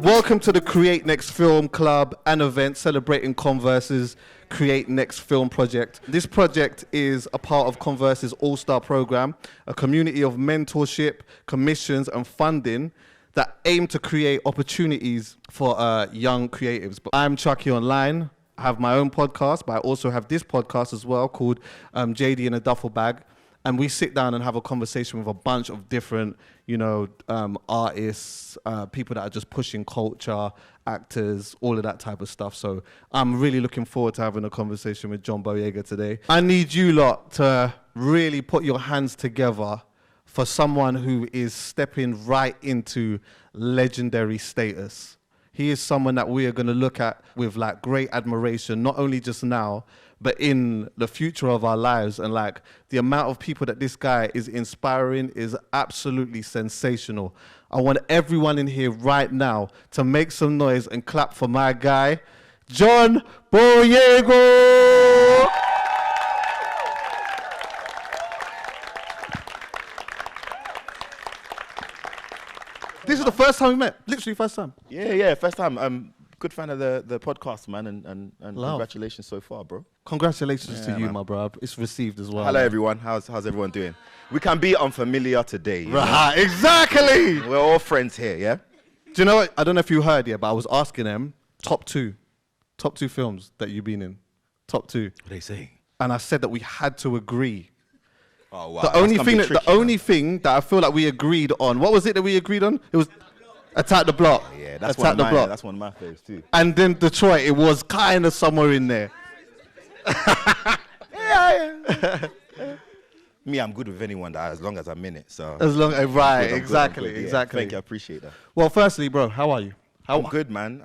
Welcome to the Create Next Film Club and event celebrating Converse's Create Next Film project. This project is a part of Converse's All-Star program, a community of mentorship, commissions and funding that aim to create opportunities for young creatives. But I'm Chuckie Online. I have my own podcast, but I also have this podcast as well called JD in a Duffle Bag. And we sit down and have a conversation with a bunch of different, artists, people that are just pushing culture, actors, all of that type of stuff. So I'm really looking forward to having a conversation with John Boyega today. I need you lot to really put your hands together for someone who is stepping right into legendary status. He is someone that we are going to look at with like great admiration, not only just now, but in the future of our lives. And like the amount of people that this guy is inspiring is absolutely sensational. I want everyone in here right now to make some noise and clap for my guy, John Boyega. This is the first time we met, literally first time. Yeah, first time. Good fan of the podcast, man, and congratulations so far, bro. Congratulations to you, man. My bro. It's received as well. Hello, everyone. How's everyone doing? We can be unfamiliar today. Right, exactly. We're all friends here, yeah? Do you know what? I don't know if you heard yet, but I was asking them top two films that you've been in. Top two. What they say? And I said that we had to agree. Oh, wow. The only thing that I feel like we agreed on, what was it that we agreed on? It was Attack the Block. Yeah, that's one of my faves too. And then Detroit, it was kind of somewhere in there. Yeah. Me, I'm good with anyone as long as I'm in it. So right, exactly. Thank you, I appreciate that. Well, firstly, bro, how are you? I'm good, man.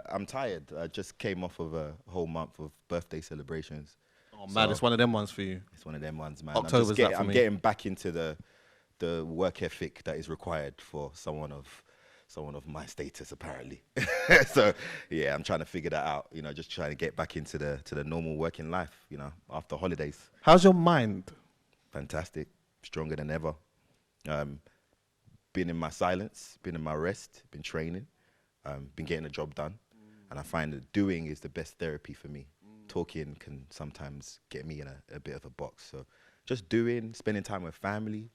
I'm tired. I just came off of a whole month of birthday celebrations. Oh man, it's one of them ones for you. It's one of them ones, man. October's that for I'm me. getting back into the work ethic that is required for someone of my status, apparently. So yeah, I'm trying to figure that out. Just trying to get back into the normal working life. After holidays. How's your mind? Fantastic, stronger than ever. Been in my silence, been in my rest, been training, been getting the job done, and I find that doing is the best therapy for me. Talking can sometimes get me in a bit of a box. So just doing, spending time with family,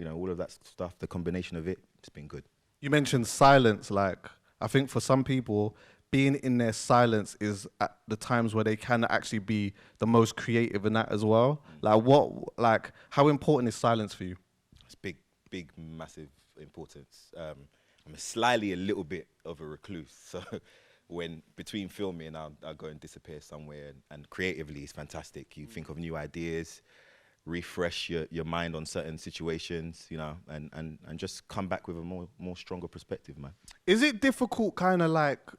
all of that stuff. The combination of it, it's been good. You mentioned silence. Like, I think for some people, being in their silence is at the times where they can actually be the most creative in that as well. How important is silence for you? It's big, massive importance. I'm slightly a little bit of a recluse. So when between filming, I'll go and disappear somewhere, and creatively, it's fantastic. You think of new ideas, refresh your mind on certain situations, and just come back with a more stronger perspective, man. Is it difficult kind of like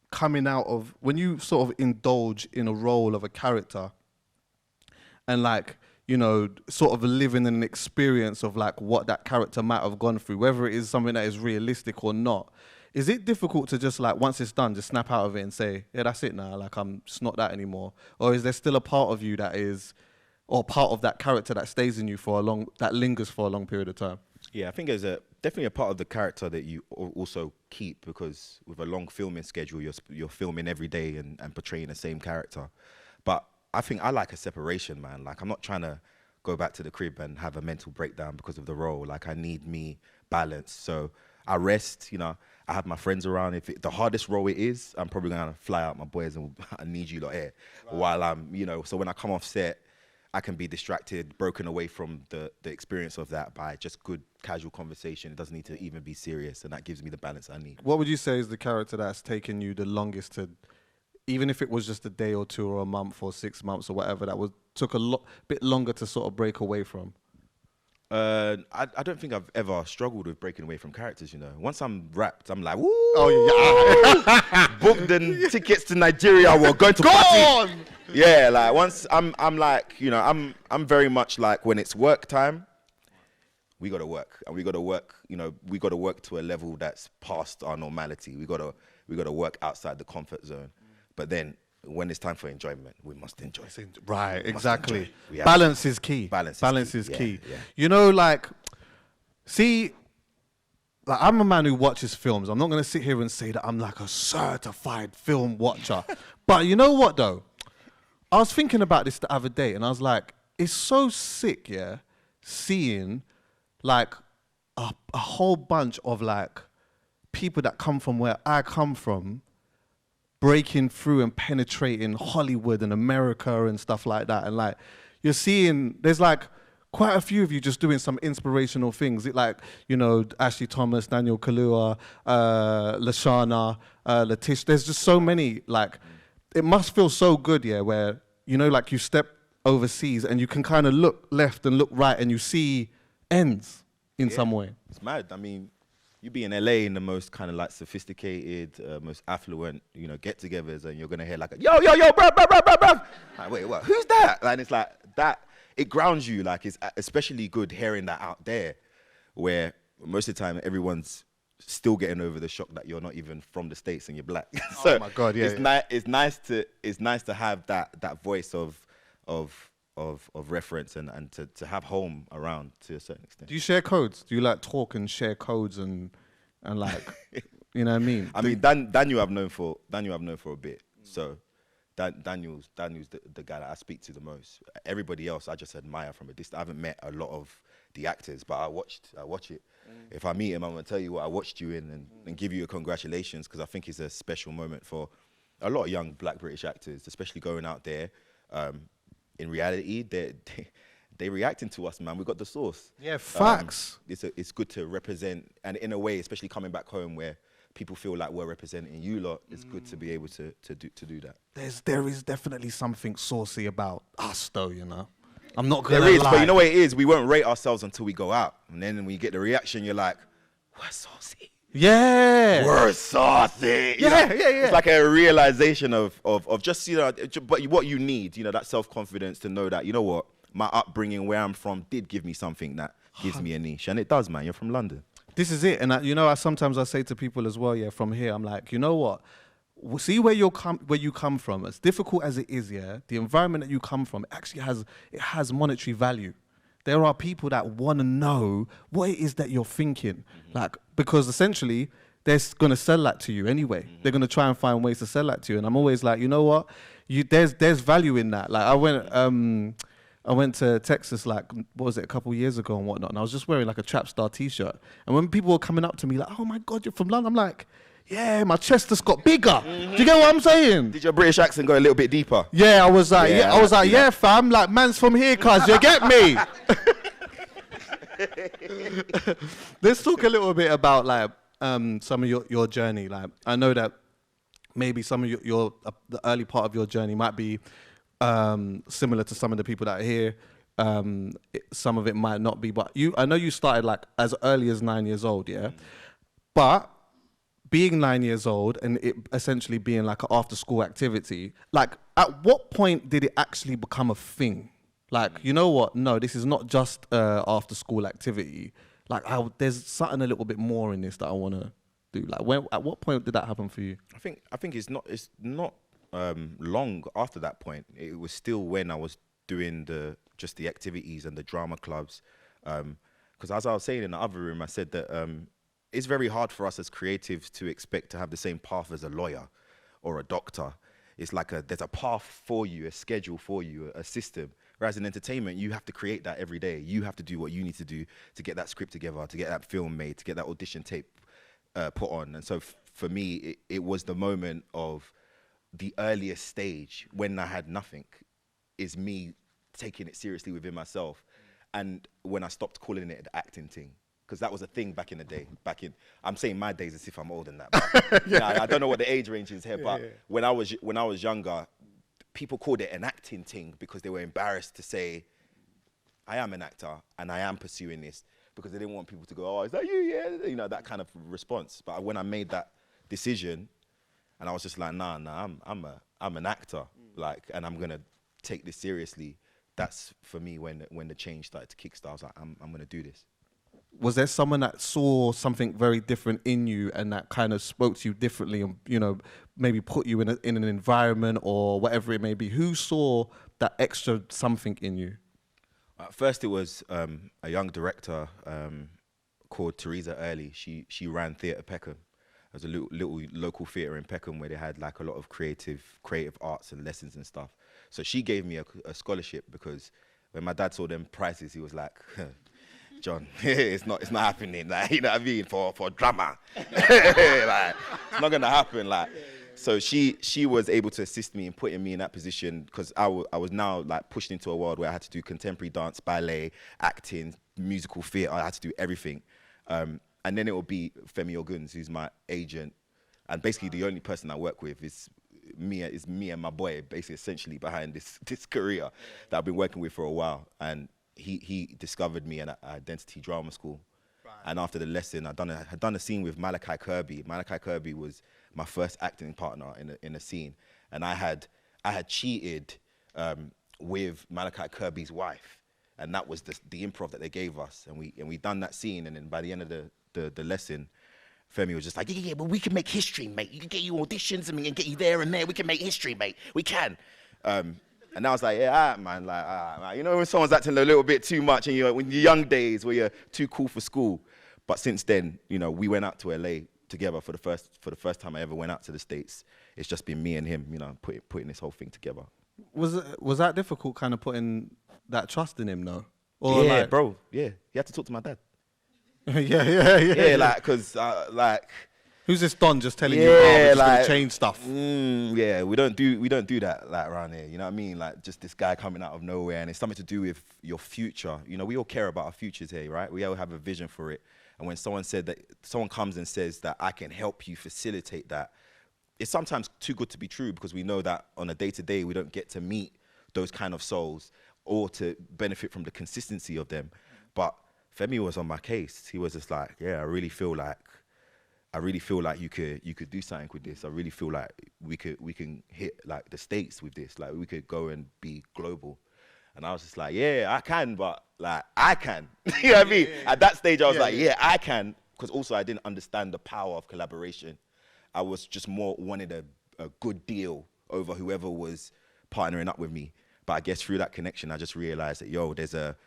coming out of, when you sort of indulge in a role of a character and sort of living an experience of like what that character might have gone through, whether it is something that is realistic or not? Is it difficult to just like, once it's done, just snap out of it and say, yeah, that's it now, like I'm just not that anymore? Or is there still a part of you that is, or part of that character that stays in you that lingers for a long period of time? Yeah, I think there's definitely a part of the character that you also keep, because with a long filming schedule, you're filming every day and portraying the same character. But I think I like a separation, man. Like, I'm not trying to go back to the crib and have a mental breakdown because of the role. Like, I need me balance. So I rest, I have my friends around. If the hardest role it is, I'm probably going to fly out my boys and I need you lot here. Right. While I'm, so when I come off set, I can be distracted, broken away from the experience of that by just good casual conversation. It doesn't need to even be serious, and that gives me the balance I need. What would you say is the character that's taken you the longest to, even if it was just a day or two or a month or 6 months or whatever, took a bit longer to sort of break away from? I don't think I've ever struggled with breaking away from characters, Once I'm wrapped, I'm like, woo! Oh, yeah. Booked the tickets to Nigeria, we're going to party. Yeah, like once I'm like, I'm very much like, when it's work time, we got to work. And we got to work, we got to work to a level that's past our normality. We got to work outside the comfort zone. But then when it's time for enjoyment, we must enjoy. Right, exactly. Balance is key. Balance is key. Yeah. See, like, I'm a man who watches films. I'm not going to sit here and say that I'm like a certified film watcher. But you know what, though? I was thinking about this the other day, and I was like, it's so sick, yeah, seeing like a whole bunch of like people that come from where I come from breaking through and penetrating Hollywood and America and stuff like that. And like, you're seeing, there's like quite a few of you just doing some inspirational things. It like, you know, Ashley Thomas, Daniel Kaluuya, Lashana, Latish. There's just so many, like, it must feel so good, yeah, where, you know, like you step overseas and you can kind of look left and look right and you see ends in some way. It's mad. I mean, you be in LA in the most kind of like sophisticated, most affluent, you know, get-togethers, and you're gonna hear like, yo, bruv. Like, wait, what? Who's that? And it's like that. It grounds you. Like, it's especially good hearing that out there, where most of the time everyone's still getting over the shock that you're not even from the States and you're black. So oh my God, yeah. It's nice to have that voice of reference and to have home around to a certain extent. Do you share codes? Do you like talk and share codes and like, you know what I mean? I mean, Daniel I've known for a bit. So Daniel's the guy that I speak to the most. Everybody else I just admire from a distance. I haven't met a lot of the actors, but I watch it. If I meet him, I'm gonna tell you what I watched you in and give you a congratulations, because I think it's a special moment for a lot of young Black British actors, especially going out there. In reality, they reacting to us, man. We got the source. Yeah, facts. It's good to represent, and in a way, especially coming back home where people feel like we're representing you lot, it's good to be able to do that. There is definitely something saucy about us, though, you know. I'm not gonna There is, lie. but you know what it is? We won't rate ourselves until we go out, and then when you get the reaction, you're like, we're saucy. Yeah. We're saucy. Yeah. It's like a realization of just, you know, but what you need, you know, that self-confidence to know that, you know what, my upbringing, where I'm from, did give me something that gives me a niche. And it does, man. You're from London. This is it. And you know, sometimes I say to people as well, yeah, from here, I'm like, you know what? See where you come from. As difficult as it is, yeah, the environment that you come from actually has monetary value. There are people that want to know what it is that you're thinking, like, because essentially they're going to sell that to you anyway. They're going to try and find ways to sell that to you. And I'm always like, you know what? There's value in that. Like, I went to Texas, like, what was it, a couple years ago and whatnot, and I was just wearing like a Trap Star t-shirt. And when people were coming up to me like, oh my God, you're from London, I'm like, yeah, my chest just got bigger. Do you get what I'm saying? Did your British accent go a little bit deeper? Yeah, I was like, yeah, fam, like, man's from here, cuz, you get me? Let's talk a little bit about like some of your journey. Like, I know that maybe some of your the early part of your journey might be similar to some of the people that are here. Some of it might not be, but I know you started like as early as 9 years old, yeah? But being 9 years old and it essentially being like an after school activity, like, at what point did it actually become a thing? Like, you know what? No, this is not just after school activity. Like, there's something a little bit more in this that I want to do. Like, at what point did that happen for you? I think it's not long after that point. It was still when I was doing the activities and the drama clubs. Because as I was saying in the other room, I said that it's very hard for us as creatives to expect to have the same path as a lawyer or a doctor. It's like there's a path for you, a schedule for you, a system. Whereas in entertainment, you have to create that every day. You have to do what you need to do to get that script together, to get that film made, to get that audition tape put on. And so for me, it was the moment of the earliest stage when I had nothing, is me taking it seriously within myself. And when I stopped calling it the acting thing, because that was a thing back in the day. I'm saying my days as if I'm older than that. You know, I don't know what the age range is here, but when I was younger, people called it an acting thing because they were embarrassed to say, I am an actor and I am pursuing this, because they didn't want people to go, oh, is that you? Yeah, you know, that kind of response. But when I made that decision, and I was just like, nah, I'm an actor, like, and I'm gonna take this seriously. That's for me when the change started to kickstart. I was like, I'm gonna do this. Was there someone that saw something very different in you and that kind of spoke to you differently and, you know, maybe put you in an environment or whatever it may be? Who saw that extra something in you? First, it was a young director called Teresa Early. She ran Theatre Peckham. There's a little local theatre in Peckham where they had like a lot of creative arts and lessons and stuff. So she gave me a scholarship because when my dad saw them prices, he was like, John, it's not happening. Like, you know what I mean? For drama, like, it's not gonna happen. Like, so she was able to assist me in putting me in that position because I was now like pushed into a world where I had to do contemporary dance, ballet, acting, musical theatre. I had to do everything. And then it will be Femi Oguns, who's my agent, and basically the only person I work with is me and my boy, basically essentially behind this career that I've been working with for a while. And he discovered me at Identity Drama School. Right. And after the lesson, I had done a scene with Malachi Kirby. Malachi Kirby was my first acting partner in a scene, and I had cheated with Malachi Kirby's wife, and that was the improv that they gave us, and we done that scene, and then by the end of the lesson, Femi was just like, yeah, but we can make history, mate. You can get you auditions and we can get you there and there. We can make history, mate. We can. And I was like, yeah, all right, man. Like, you know, when someone's acting a little bit too much, and when your young days where you're too cool for school. But since then, you know, we went out to LA together for the first time I ever went out to the States. It's just been me and him, you know, putting this whole thing together. Was that difficult, kind of putting that trust in him, though? Or yeah, like, bro. Yeah, you had to talk to my dad. Yeah, like, because, like... Who's this Don just telling you, we're just gonna change stuff? Yeah, we don't do that, like, around here, you know what I mean? Like, just this guy coming out of nowhere, and it's something to do with your future. You know, we all care about our futures here, right? We all have a vision for it. And when someone comes and says that I can help you facilitate that, it's sometimes too good to be true, because we know that on a day-to-day, we don't get to meet those kind of souls or to benefit from the consistency of them. But Femi was on my case. He was just like, yeah, I really feel like you could do something with this. I really feel like we can hit like the States with this. Like, we could go and be global. And I was just like, yeah, I can, but like, I can. You know what I mean? Yeah. At that stage, I was like, yeah, I can. Because also I didn't understand the power of collaboration. I was just more wanted a good deal over whoever was partnering up with me. But I guess through that connection, I just realized that, there's a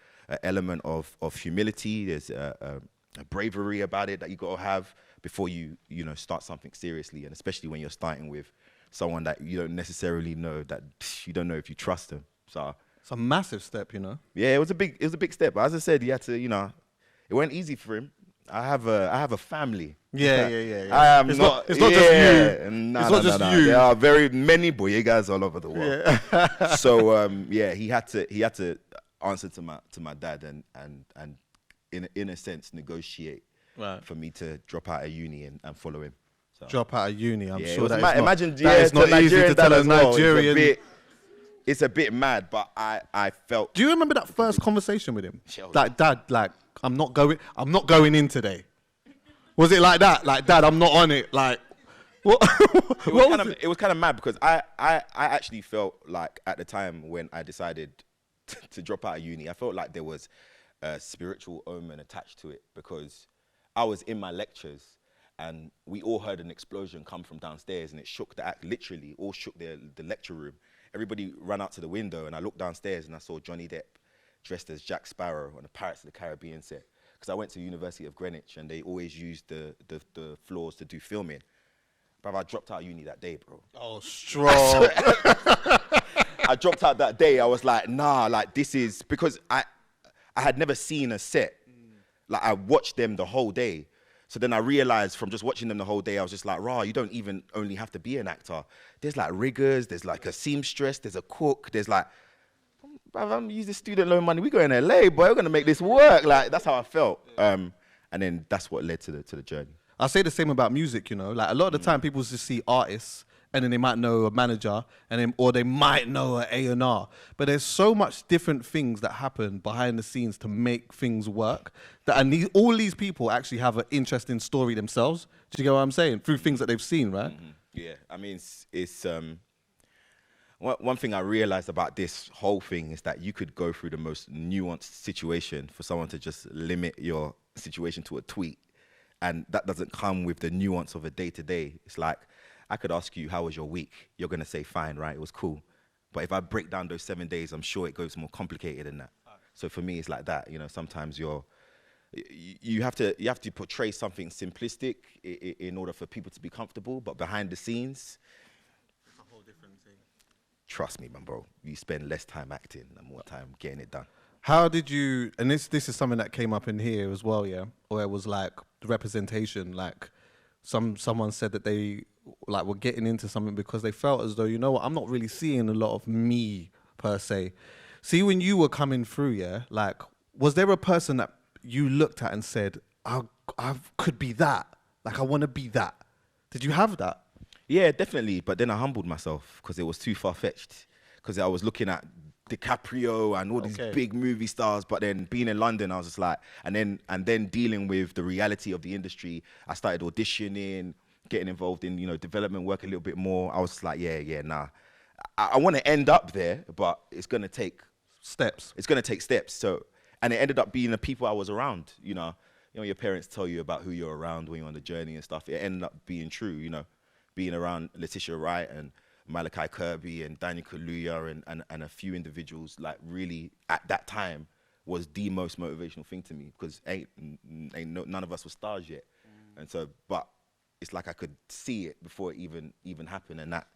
element of humility. There's a bravery about it that you got to have before you start something seriously, and especially when you're starting with someone that you don't necessarily know, that you don't know if you trust them. So it's a massive step, you know. Yeah, it was a big step. But as I said, he had to, it went easy for him. I have a family. Yeah. I am it's not. It's not just you. Nah, it's not just you. There are very many Boyegas all over the world. Yeah. So he had to answer to my dad and in a sense negotiate for me to drop out of uni and follow him. So. Drop out of uni. I'm sure that is not easy to tell a Nigerian. It's a bit mad, but I felt. Do you remember that first conversation with him? Like, Dad, like, I'm not going in today. Was it like that? Like, Dad, I'm not on it. Like, what? It was kind of mad because I actually felt like at the time when I decided to drop out of uni, I felt like there was a spiritual omen attached to it, because I was in my lectures and we all heard an explosion come from downstairs, and it shook literally all shook the lecture room. Everybody ran out to the window, and I looked downstairs and I saw Johnny Depp dressed as Jack Sparrow on the Pirates of the Caribbean set. Because I went to University of Greenwich and they always used the floors to do filming. But I dropped out of uni that day, bro. Oh, strong. I dropped out that day. I was like, nah, like, this is, because I had never seen a set. Like, I watched them the whole day. So then I realized from just watching them the whole day, I was just like, you don't even only have to be an actor. There's like riggers, there's like a seamstress, there's a cook, there's like, I'm using student loan money. We go in LA, boy, we're gonna make this work. Like, that's how I felt. And then that's what led to the journey. I say the same about music, you know. Like, a lot of the time people just see artists and then they might know a manager, or they might know an A&R. But there's so much different things that happen behind the scenes to make things work. All these people actually have an interesting story themselves. Do you get what I'm saying? Through things that they've seen, right? Mm-hmm. Yeah, I mean, it's one thing I realized about this whole thing is that you could go through the most nuanced situation for someone to just limit your situation to a tweet. And that doesn't come with the nuance of a day-to-day. It's like, I could ask you, how was your week? You're going to say, fine, right? It was cool. But if I break down those 7 days, I'm sure it goes more complicated than that. So for me, it's like that. You know, sometimes you're you have to portray something simplistic in order for people to be comfortable, but behind the scenes, It's a whole different thing. trust me, man, bro, you spend less time acting and more time getting it done. How did you, and this is something that came up in here as well, yeah, where it was like the representation, like someone said that they like were getting into something because they felt as though, you know what, I'm not really seeing a lot of me per se. See, when you were coming through, yeah, like, was there a person that you looked at and said, I could be that, like I want to be that? Did you have that? Yeah, definitely. But then I humbled myself because it was too far-fetched. Because I was looking at DiCaprio and all these big movie stars, but then being in London, I was just like, and then dealing with the reality of the industry, I started auditioning, getting involved in, development work a little bit more. I was just like, nah. I want to end up there, but it's going to take Steps. It's going to take steps. So, and it ended up being the people I was around, your parents tell you about who you're around when you're on the journey and stuff. It ended up being true, being around Letitia Wright and Malachi Kirby and Daniel Kaluuya and a few individuals, like really at that time was the most motivational thing to me, because none of us were stars yet. And so, but it's like I could see it before it even happened, and that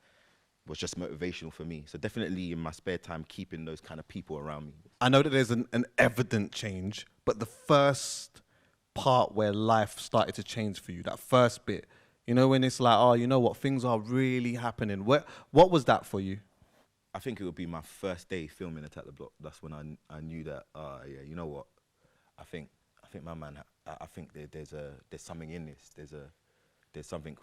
was just motivational for me. So definitely in my spare time, keeping those kind of people around me. I know that there's an evident change, but the first part where life started to change for you, that first bit, when it's like, oh, you know what, things are really happening. What was that for you? I think it would be my first day filming Attack the Block. That's when I knew that, you know what, I think my man, I think there's something in this. There's something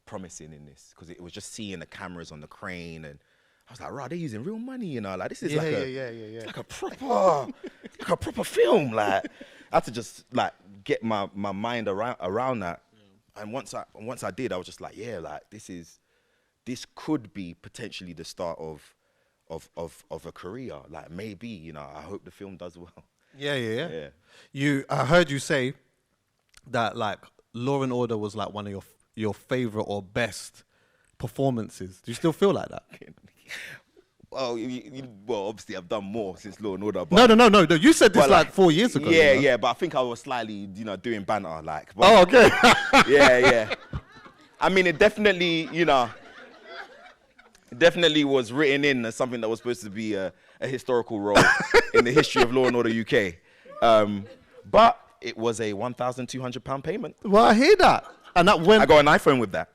promising in this, because it was just seeing the cameras on the crane, and I was like, right, they're using real money, like this is it's like a proper film. Like I had to just like get my mind around that. And once I did, I was just like, like this could be potentially the start of a career. Like maybe, I hope the film does well. Yeah. I heard you say that like Law and Order was like one of your favorite or best performances. Do you still feel like that? Well, obviously I've done more since Law and Order. But No. You said this like 4 years ago. Yeah, but I think I was slightly, doing banter, like. But, oh, okay. yeah. I mean, it definitely, definitely was written in as something that was supposed to be a historical role in the history of Law and Order UK. But it was a £1,200 payment. Well, I hear that. And that went. I got an iPhone with that.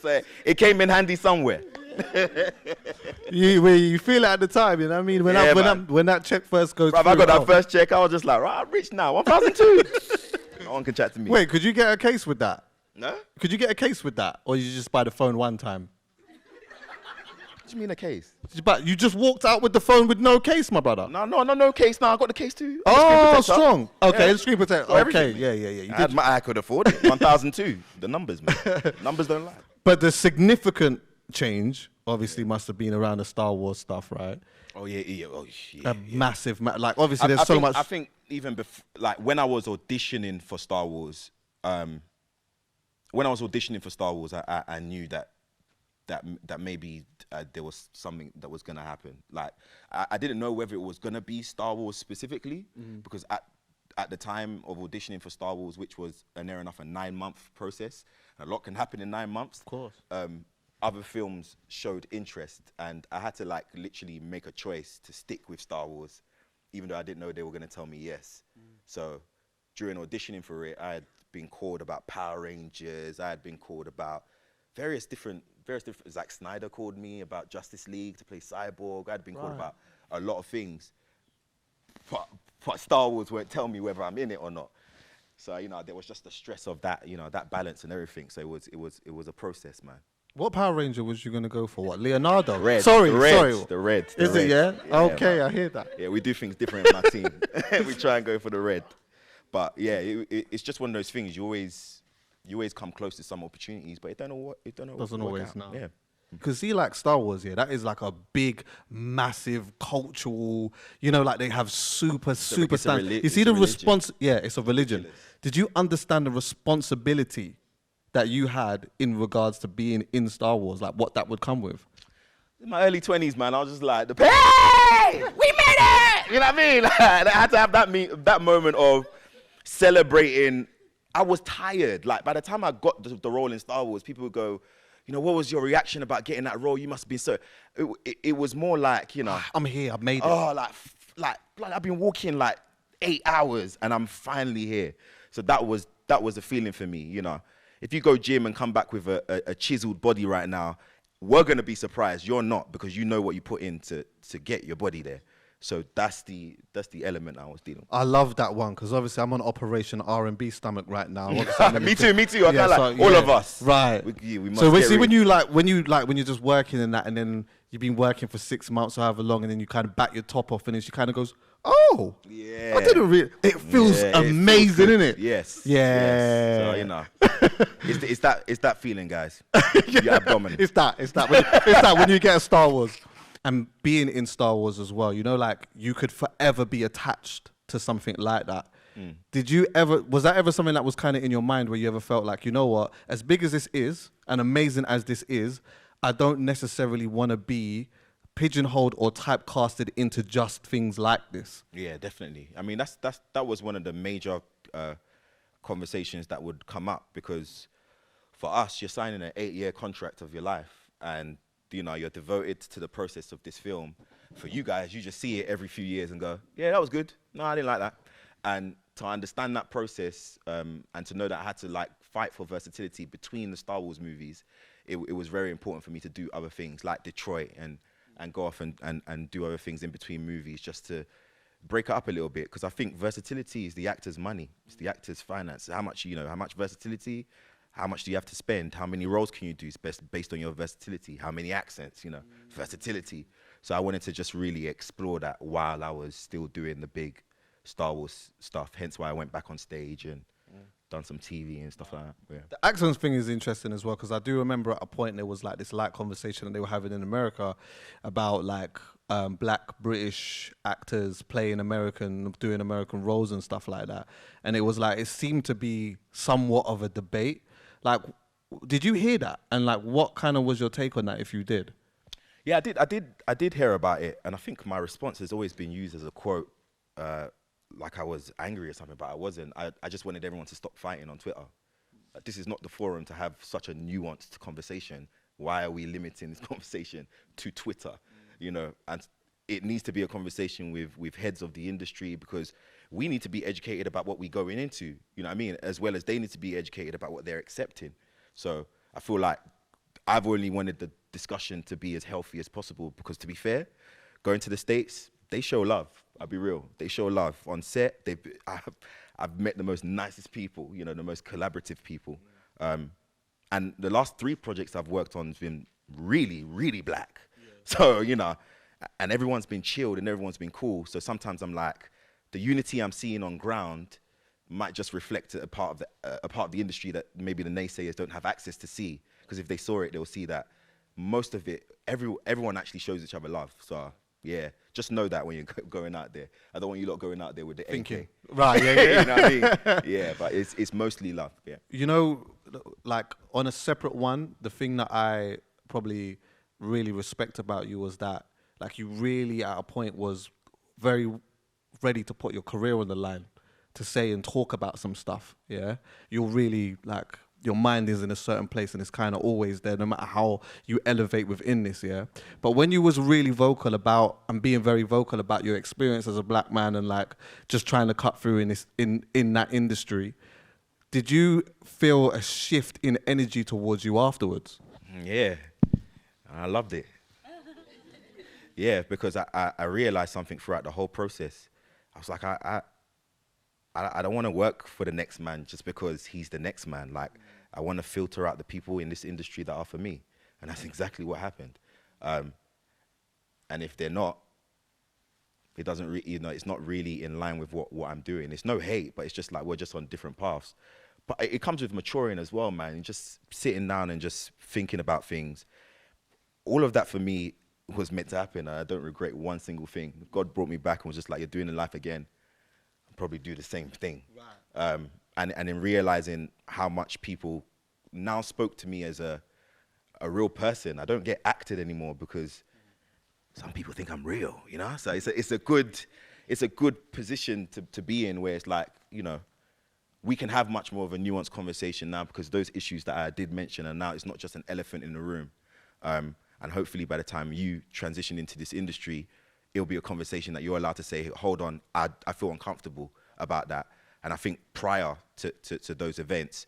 So it came in handy somewhere. you feel it at the time, you know what I mean? When that check first goes through. I got that first check, I was just like, right, I'm rich now, 1,200. No one can chat to me. Wait, could you get a case with that? No? Could you get a case with that? Or you just buy the phone one time? What do you mean a case? But you just walked out with the phone with no case, my brother. No case. No, I got the case too. Oh, strong. Okay, the screen protector. Okay, yeah. I could afford it. 1,002. The numbers, man. Numbers don't lie. But the significant change obviously must have been around the Star Wars stuff, right? Oh yeah. Massive, like obviously there's so much. I think even before, like when I was auditioning for Star Wars, I knew that maybe there was something that was going to happen. Like I didn't know whether it was going to be Star Wars specifically, because at the time of auditioning for Star Wars, which was near enough a 9-month process, a lot can happen in 9 months. Of course. Other films showed interest, and I had to like literally make a choice to stick with Star Wars, even though I didn't know they were going to tell me yes. So during auditioning for it, I had been called about Power Rangers. I had been called about various different. Zack Snyder called me about Justice League to play Cyborg. I had been called about a lot of things, but Star Wars won't tell me whether I'm in it or not. So there was just the stress of that, that balance and everything. So it was a process, man. What Power Ranger was you going to go for? What, Leonardo? Red. Sorry. The red. Is it, yeah? Okay, man. I hear that. Yeah, we do things different in my team. We try and go for the red. But yeah, it's just one of those things. You always come close to some opportunities, but it doesn't always out. Yeah. Because see, like Star Wars, that is like a big, massive cultural, like they have super standards. You see the response, it's a religion. Did you understand the responsibility that you had in regards to being in Star Wars, like what that would come with? In my early 20s, man, I was just like, hey, we made it! You know what I mean? I had to have that moment of celebrating. I was tired. Like, by the time I got the role in Star Wars, people would go, you know, what was your reaction about getting that role? You must have been so... It was more like, you know... I'm here, I've made it. Oh, like I've been walking like 8 hours and I'm finally here. So that was a feeling for me, you know. If you go gym and come back with a chiseled body right now, we're going to be surprised. You're not, because you know what you put in to get your body there. So that's the element I was dealing with. I love that one, because obviously I'm on Operation R&B stomach right now. Me too. I feel like all of us. Right. We must so get see, rid- when you're just working in that, and then you've been working for 6 months or however long, and then you kind of back your top off, and then she kind of goes, oh, yeah. I didn't really. It feels amazing, isn't it? Yes. Yeah. Yes. So, you know, it's that feeling, guys. Your abdomen. It's that when you get a Star Wars. And being in Star Wars as well, you know, like, you could forever be attached to something like that. Was that ever something that was kind of in your mind, where you ever felt like, you know what, as big as this is and amazing as this is, I don't necessarily want to be pigeonholed or typecasted into just things like this? Yeah, definitely. I mean, that was one of the major conversations that would come up, because for us, you're signing an 8-year contract of your life, and you know, you're devoted to the process of this film. For you guys, you just see it every few years and go, yeah, that was good. No, I didn't like that. And to understand that process, and to know that I had to like fight for versatility between the Star Wars movies, it was very important for me to do other things like Detroit and go off and do other things in between movies, just to break it up a little bit. Because I think versatility is the actor's money. It's the actor's finance. How much versatility, how much do you have to spend? How many roles can you do based on your versatility? How many accents, versatility. So I wanted to just really explore that while I was still doing the big Star Wars stuff. Hence why I went back on stage and done some TV and stuff like that. Yeah. The accents thing is interesting as well, because I do remember at a point there was like this light conversation that they were having in America about like black British actors playing doing American roles and stuff like that. And it was like, it seemed to be somewhat of a debate. Like, did you hear that? And like, what kind of was your take on that, if you did? Yeah, I did hear about it, and I think my response has always been used as a quote, like I was angry or something, but I wasn't. I just wanted everyone to stop fighting on Twitter. Like, this is not the forum to have such a nuanced conversation. Why are we limiting this conversation to Twitter? You know, and it needs to be a conversation with heads of the industry, because we need to be educated about what we're going into, you know what I mean? As well as they need to be educated about what they're accepting. So I feel like I've only wanted the discussion to be as healthy as possible, because to be fair, going to the States, they show love. I'll be real. They show love on set. I've met the most nicest people, you know, the most collaborative people. And the last 3 projects I've worked on have been really, really black. Yeah. So, you know, and everyone's been chilled and everyone's been cool. So sometimes I'm like, the unity I'm seeing on ground might just reflect a part of the industry that maybe the naysayers don't have access to see. Because if they saw it, they'll see that most of it, everyone actually shows each other love. So yeah, just know that when you're going out there. I don't want you lot going out there with the thinking. AK. Right, yeah. You know what I mean? Yeah, but it's mostly love, yeah. You know, like, on a separate one, the thing that I probably really respect about you was that, like, you really at a point was very ready to put your career on the line to say and talk about some stuff, yeah? You're really, like, your mind is in a certain place and it's kind of always there, no matter how you elevate within this, yeah? But when you was really vocal about, and being very vocal about your experience as a black man and, like, just trying to cut through in that industry, did you feel a shift in energy towards you afterwards? Yeah, I loved it. Yeah, because I realized something throughout the whole process. I was like, I don't want to work for the next man just because he's the next man. Like, I want to filter out the people in this industry that are for me. And that's exactly what happened. And if they're not, it doesn't it's not really in line with what I'm doing. It's no hate, but it's just like, we're just on different paths. But it comes with maturing as well, man. Just sitting down and just thinking about things. All of that for me was meant to happen. I don't regret one single thing. God brought me back and was just like, you're doing it in life again. I'll probably do the same thing. Right. And in realizing how much people now spoke to me as a real person. I don't get acted anymore because some people think I'm real, you know? So it's a good it's a good position to be in, where it's like, we can have much more of a nuanced conversation now, because those issues that I did mention, and now it's not just an elephant in the room. And hopefully by the time you transition into this industry, it'll be a conversation that you're allowed to say, hold on, I feel uncomfortable about that. And I think prior to those events,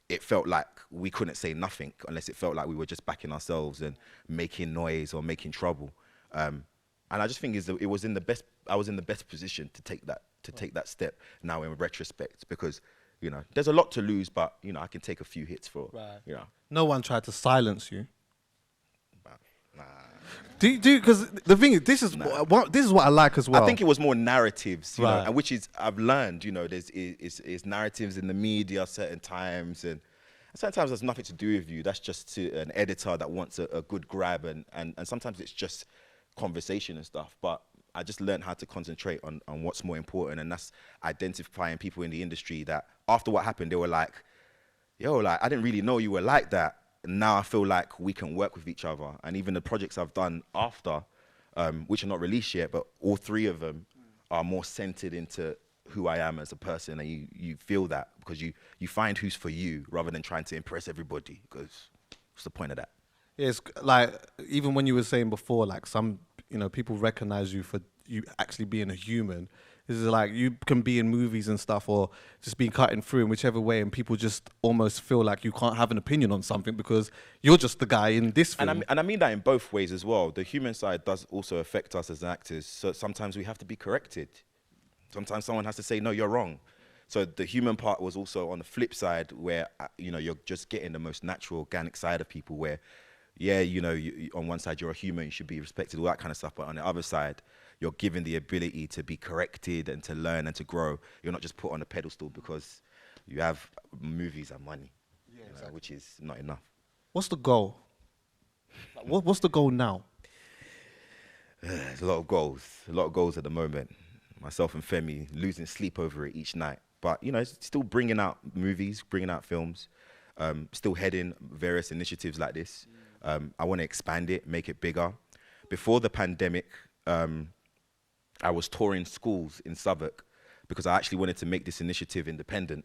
it felt like we couldn't say nothing unless it felt like we were just backing ourselves and making noise or making trouble. And I just think I was in the best position to take that step now in retrospect, because there's a lot to lose, but I can take a few hits for No one tried to silence you. Nah. Because the thing is, this is what I like as well. I think it was more narratives, and which is, I've learned, there's narratives in the media certain times, and sometimes there's nothing to do with you. That's just an editor that wants a good grab, and sometimes it's just conversation and stuff. But I just learned how to concentrate on what's more important, and that's identifying people in the industry that after what happened, they were like, yo, like, I didn't really know you were like that. Now I feel like we can work with each other. And even the projects I've done after, which are not released yet, but all three of them are more centered into who I am as a person. And you feel that, because you find who's for you rather than trying to impress everybody, because what's the point of that? Yeah, it's like, even when you were saying before, like, some, people recognize you for you actually being a human. This is like, you can be in movies and stuff, or just being cutting through in whichever way, and people just almost feel like you can't have an opinion on something because you're just the guy in this film. And I mean that in both ways as well. The human side does also affect us as actors. So sometimes we have to be corrected. Sometimes someone has to say, no, you're wrong. So the human part was also on the flip side, where, you're just getting the most natural, organic side of people, where, yeah, on one side you're a human, you should be respected, all that kind of stuff. But on the other side, you're given the ability to be corrected and to learn and to grow. You're not just put on a pedestal because you have movies and money, exactly. Which is not enough. What's the goal? What's the goal now? There's a lot of goals at the moment. Myself and Femi losing sleep over it each night. But, it's still bringing out movies, bringing out films, still heading various initiatives like this. I want to expand it, make it bigger. Before the pandemic, I was touring schools in Southwark because I actually wanted to make this initiative independent.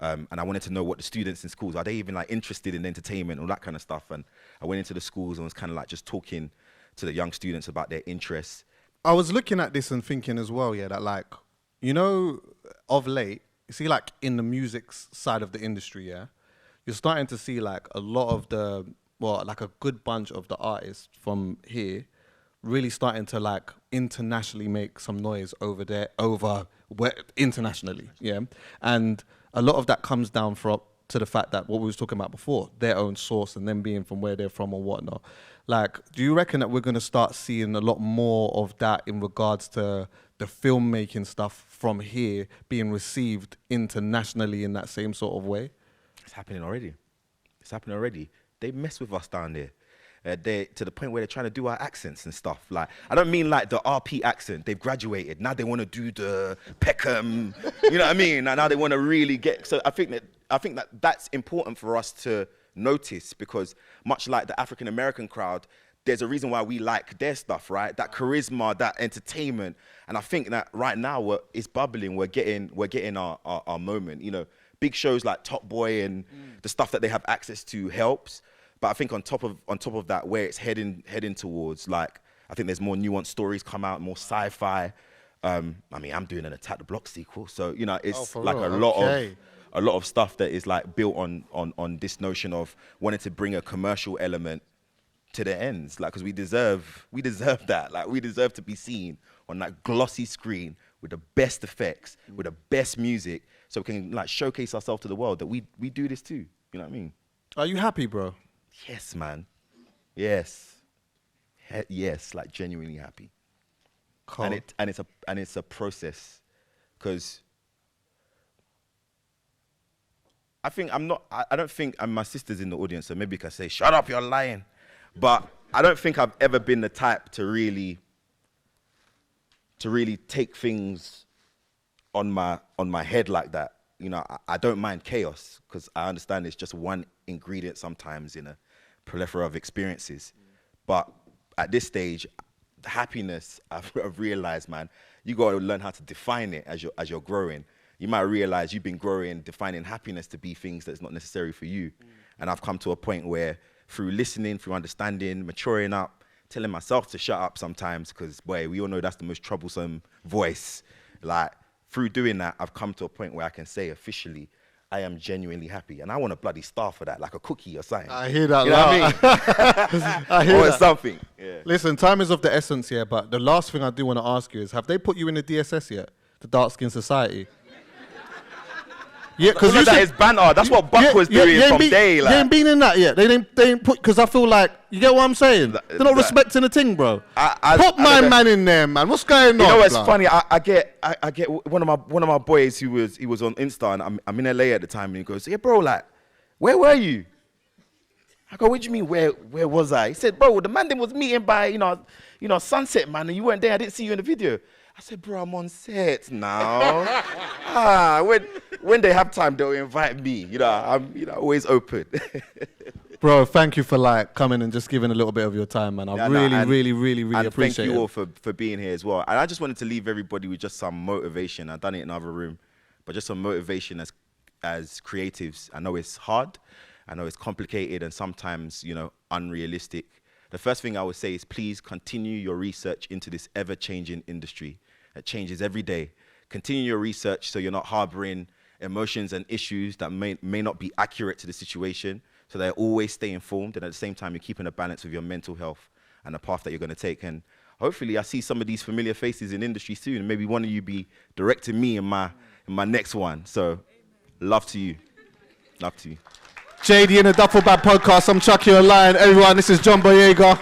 And I wanted to know what the students in schools, are they even like interested in entertainment, all that kind of stuff. And I went into the schools and was kind of like just talking to the young students about their interests. I was looking at this and thinking as well, that like, of late, you see, like, in the music side of the industry, you're starting to see like a lot of like a good bunch of the artists from here really starting to like internationally make some noise internationally, and a lot of that comes down to the fact that what we was talking about before, their own source and them being from where they're from or whatnot. Like, do you reckon that we're going to start seeing a lot more of that in regards to the filmmaking stuff from here being received internationally in that same sort of way? It's happening already. They mess with us down there. They to the point where they're trying to do our accents and stuff. Like, I don't mean like the RP accent. They've graduated. Now they want to do the Peckham. You know what I mean? And now they want to really get. So I think that that's important for us to notice, because much like the African American crowd, there's a reason why we like their stuff, right? That charisma, that entertainment. And I think that right now it's bubbling. We're getting our moment. Big shows like Top Boy and the stuff that they have access to helps. But I think on top of that, where it's heading towards, like, I think there's more nuanced stories come out, more sci-fi. I'm doing an Attack the Block sequel, so it's like a lot of stuff that is like built on this notion of wanting to bring a commercial element to the ends, like, because we deserve that, like, we deserve to be seen on that glossy screen with the best effects, with the best music, so we can like showcase ourselves to the world that we do this too. You know what I mean? Are you happy, bro? Yes, man. Yes. Yes, like genuinely happy. Cool. And it's a process, because I don't think, and my sister's in the audience, so maybe you can say, shut up, you're lying. But I don't think I've ever been the type to really take things on my head like that. I don't mind chaos, because I understand it's just one ingredient sometimes in a plethora of experiences. But at this stage, happiness, I've realized, man, you got to learn how to define it as you're growing. You might realize you've been growing, defining happiness to be things that's not necessary for you. And I've come to a point where through listening, through understanding, maturing up, telling myself to shut up sometimes, because, boy, we all know that's the most troublesome voice. Like, through doing that, I've come to a point where I can say officially, I am genuinely happy. And I want a bloody star for that, like a cookie or something. I hear that. You know what I mean? I hear or that. something. Yeah. Listen, time is of the essence here, but the last thing I do want to ask you is, have they put you in the DSS yet? The Dark Skin Society? Yeah, because that is banter. That's what Buck was doing from day. Like. They ain't been in that yet. They ain't put, because I feel like, you get what I'm saying? They're not respecting the thing, bro. Put my man in there, man. What's going on? You know what's funny? I get one of my boys he was on Insta, and I'm in LA at the time, and he goes, yeah, bro, like, where were you? I go, what do you mean, where was I? He said, bro, the man then was meeting by, you know, Sunset, man, and you weren't there. I didn't see you in the video. I said, bro, I'm on set now. When they have time, they'll invite me. You know, I'm always open. Bro, thank you for like coming and just giving a little bit of your time, man. I really appreciate it. Thank you all for being here as well. And I just wanted to leave everybody with just some motivation. I've done it in another room, but just some motivation as creatives. I know it's hard. I know it's complicated and sometimes, you know, unrealistic. The first thing I would say is please continue your research into this ever-changing industry. It changes every day. Continue your research so you're not harboring emotions and issues that may not be accurate to the situation, so that always stay informed, and at the same time, you're keeping a balance with your mental health and the path that you're going to take. And hopefully, I see some of these familiar faces in industry soon, and maybe one of you be directing me in my next one. So, love to you. Love to you. JD and the Duffle Bag Podcast. I'm Chuckie Online. Everyone, this is John Boyega.